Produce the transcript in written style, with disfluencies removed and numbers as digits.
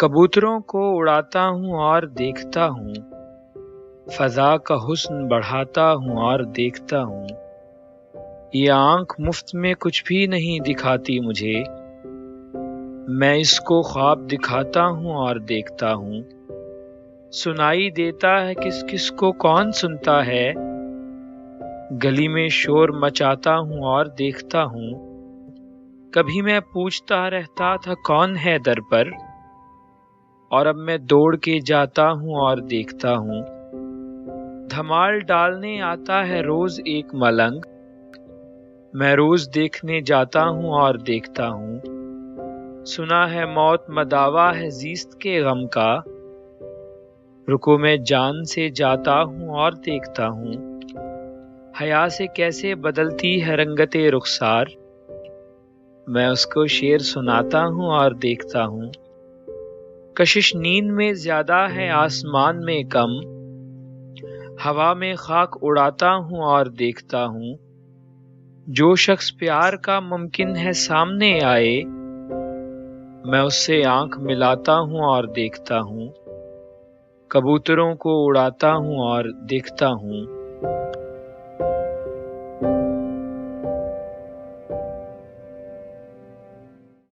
کبوتروں کو اڑاتا ہوں اور دیکھتا ہوں، فضا کا حسن بڑھاتا ہوں اور دیکھتا ہوں۔ یہ آنکھ مفت میں کچھ بھی نہیں دکھاتی مجھے، میں اس کو خواب دکھاتا ہوں اور دیکھتا ہوں۔ سنائی دیتا ہے کس کس کو کون سنتا ہے، گلی میں شور مچاتا ہوں اور دیکھتا ہوں۔ کبھی میں پوچھتا رہتا تھا کون ہے در پر، اور اب میں دوڑ کے جاتا ہوں اور دیکھتا ہوں۔ دھمال ڈالنے آتا ہے روز ایک ملنگ، میں روز دیکھنے جاتا ہوں اور دیکھتا ہوں۔ سنا ہے موت مداوا ہے زیست کے غم کا، رکو میں جان سے جاتا ہوں اور دیکھتا ہوں۔ حیا سے کیسے بدلتی ہے رنگت رخسار، میں اس کو شعر سناتا ہوں اور دیکھتا ہوں۔ کشش نیند میں زیادہ ہے آسمان میں کم، ہوا میں خاک اڑاتا ہوں اور دیکھتا ہوں۔ جو شخص پیار کا ممکن ہے سامنے آئے، میں اس سے آنکھ ملاتا ہوں اور دیکھتا ہوں۔ کبوتروں کو اڑاتا ہوں اور دیکھتا ہوں۔